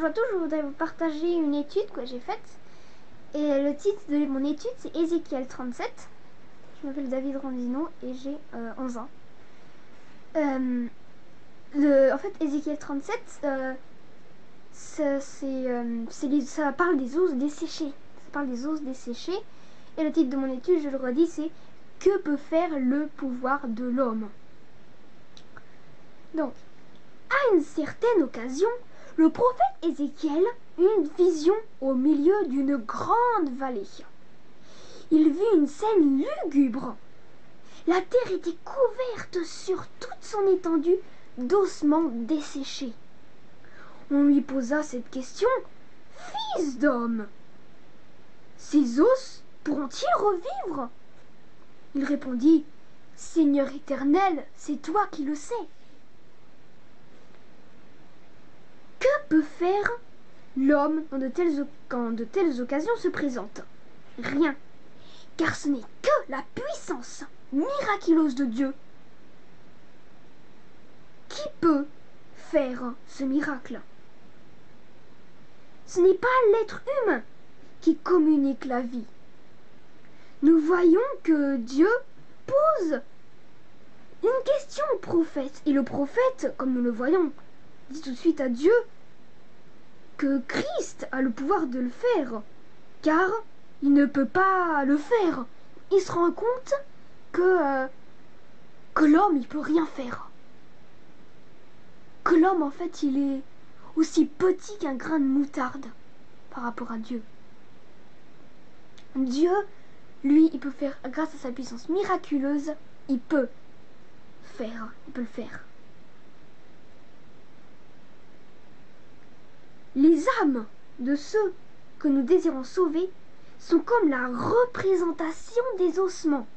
Bonjour à tous, je voudrais vous partager une étude que j'ai faite. Et le titre de mon étude, c'est Ézéchiel 37. Je m'appelle David Randino et j'ai 11 ans. En fait, Ézéchiel 37, ça parle des os desséchés. Ça parle des os desséchés. Et le titre de mon étude, je le redis, c'est Que peut faire le pouvoir de l'homme? Donc, à une certaine occasion, le prophète Ézéchiel eut une vision au milieu d'une grande vallée. Il vit une scène lugubre. La terre était couverte sur toute son étendue d'ossements desséchés. On lui posa cette question: Fils d'homme, ces os pourront-ils revivre? Il répondit: Seigneur éternel, c'est toi qui le sais. Que peut faire l'homme quand de telles occasions se présentent? Rien, car ce n'est que la puissance miraculeuse de Dieu qui peut faire ce miracle. Ce n'est pas l'être humain qui communique la vie. Nous voyons que Dieu pose une question au prophète, et le prophète, comme nous le voyons, dit tout de suite à Dieu que Christ a le pouvoir de le faire, car il ne peut pas le faire. Il se rend compte que l'homme, il peut rien faire. Que l'homme, en fait, il est aussi petit qu'un grain de moutarde par rapport à Dieu. Dieu, lui, il peut faire, grâce à sa puissance miraculeuse, il peut le faire. Les âmes de ceux que nous désirons sauver sont comme la représentation des ossements.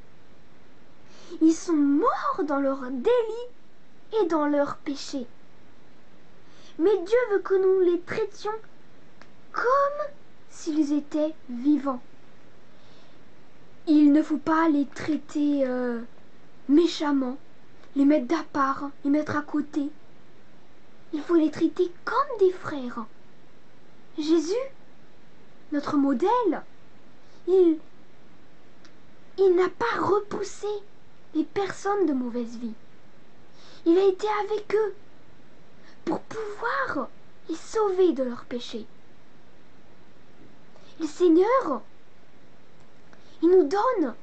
Ils sont morts dans leur délit et dans leurs péchés. Mais Dieu veut que nous les traitions comme s'ils étaient vivants. Il ne faut pas les traiter méchamment, les mettre d'à part, les mettre à côté. Il faut les traiter comme des frères. Jésus, notre modèle, il n'a pas repoussé les personnes de mauvaise vie. Il a été avec eux pour pouvoir les sauver de leurs péchés. Le Seigneur, il nous donne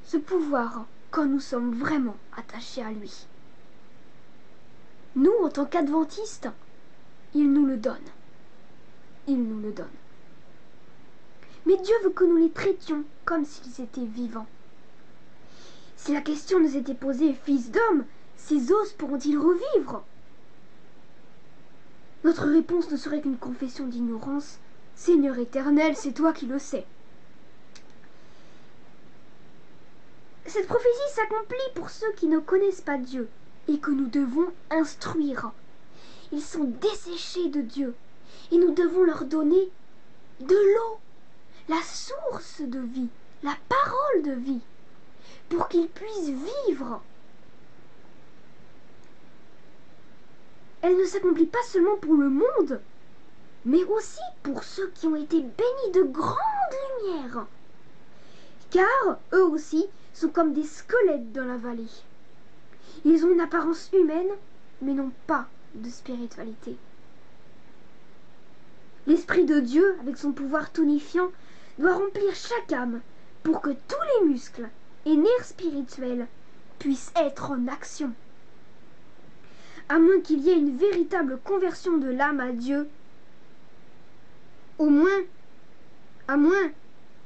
ce pouvoir quand nous sommes vraiment attachés à lui. Nous, en tant qu'adventistes, il nous le donne. Il nous le donne. Mais Dieu veut que nous les traitions comme s'ils étaient vivants. Si la question nous était posée: Fils d'homme, ces os pourront-ils revivre? Notre réponse ne serait qu'une confession d'ignorance: Seigneur éternel, c'est toi qui le sais. Cette prophétie s'accomplit pour ceux qui ne connaissent pas Dieu et que nous devons instruire. Ils sont desséchés de Dieu et nous devons leur donner de l'eau, la source de vie, la parole de vie, pour qu'ils puissent vivre. Elle ne s'accomplit pas seulement pour le monde, mais aussi pour ceux qui ont été bénis de grandes lumières, car eux aussi sont comme des squelettes dans la vallée. Ils ont une apparence humaine, mais n'ont pas de spiritualité. L'Esprit de Dieu, avec son pouvoir tonifiant, doit remplir chaque âme pour que tous les muscles et nerfs spirituels puissent être en action. À moins qu'il y ait une véritable conversion de l'âme à Dieu, à moins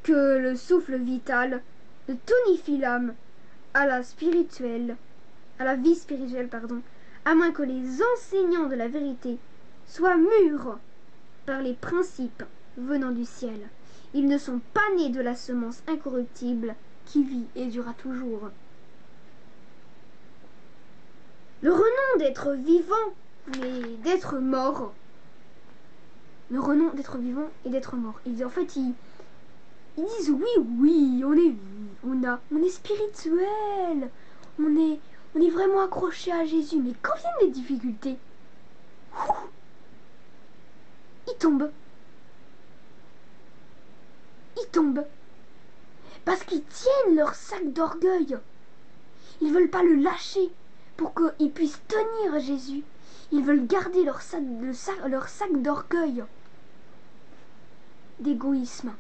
que le souffle vital ne tonifie l'âme à la vie spirituelle, à moins que les enseignants de la vérité soient mûrs par les principes venant du ciel. Ils ne sont pas nés de la semence incorruptible qui vit et durera toujours. Le renom d'être vivant, mais d'être mort. Le renom d'être vivant et d'être mort. Ils disent oui, on est spirituel, on est vraiment accroché à Jésus, mais quand viennent les difficultés, ils tombent. Ils tombent. Parce qu'ils tiennent leur sac d'orgueil. Ils ne veulent pas le lâcher pour qu'ils puissent tenir Jésus. Ils veulent garder leur sac d'orgueil, d'égoïsme.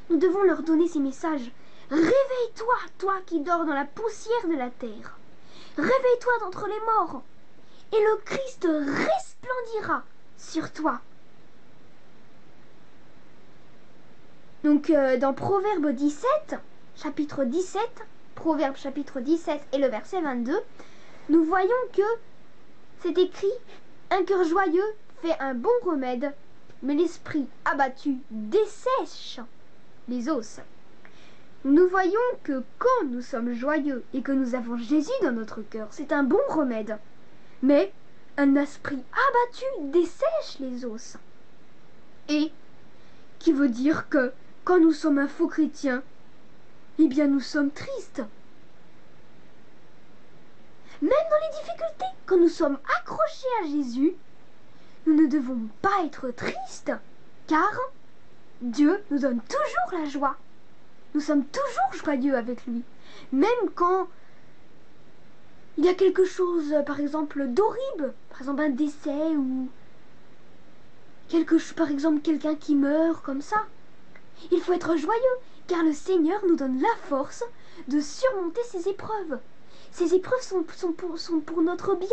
Nous devons leur donner ces messages. Réveille-toi, toi qui dors dans la poussière de la terre. Réveille-toi d'entre les morts, et le Christ resplendira sur toi. Donc dans Proverbe 17, chapitre 17, Proverbe chapitre 17 et le verset 22, nous voyons que c'est écrit: un cœur joyeux fait un bon remède, mais l'esprit abattu dessèche les os. Nous voyons que quand nous sommes joyeux et que nous avons Jésus dans notre cœur, c'est un bon remède. Mais un esprit abattu dessèche les os. Et qui veut dire que quand nous sommes un faux chrétien, eh bien nous sommes tristes. Même dans les difficultés, quand nous sommes accrochés à Jésus, nous ne devons pas être tristes, car Dieu nous donne toujours la joie. Nous sommes toujours joyeux avec lui. Même quand il y a quelque chose, par exemple, d'horrible, par exemple un décès ou par exemple quelqu'un qui meurt comme ça. Il faut être joyeux, car le Seigneur nous donne la force de surmonter ces épreuves. Ces épreuves sont pour notre bien,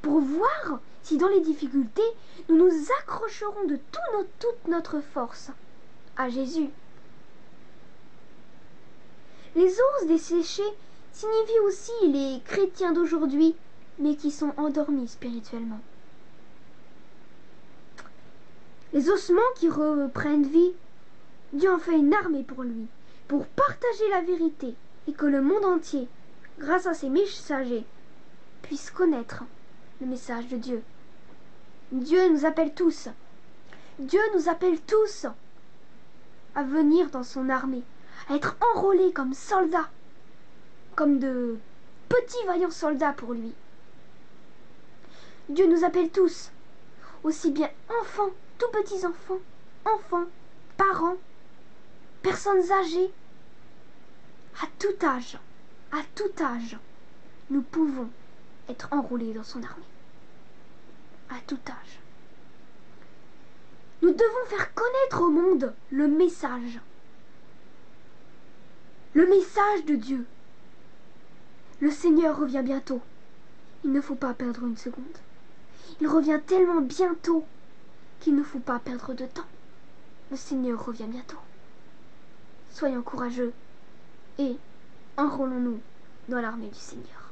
pour voir si dans les difficultés, nous nous accrocherons de toute notre force à Jésus. Les os desséchés signifient aussi les chrétiens d'aujourd'hui, mais qui sont endormis spirituellement. Les ossements qui reprennent vie, Dieu en fait une armée pour lui, pour partager la vérité et que le monde entier, grâce à ses messagers, puisse connaître le message de Dieu. Dieu nous appelle tous. Dieu nous appelle tous à venir dans son armée, à être enrôlés comme soldats, comme de petits vaillants soldats pour lui. Dieu nous appelle tous, aussi bien enfants, tout petits enfants, parents, personnes âgées, à tout âge, nous pouvons être enrôlés dans son armée. À tout âge. Nous devons faire connaître au monde le message de Dieu. Le Seigneur revient bientôt. Il ne faut pas perdre une seconde. Il revient tellement bientôt qu'il ne faut pas perdre de temps. Le Seigneur revient bientôt. Soyons courageux et enrôlons-nous dans l'armée du Seigneur.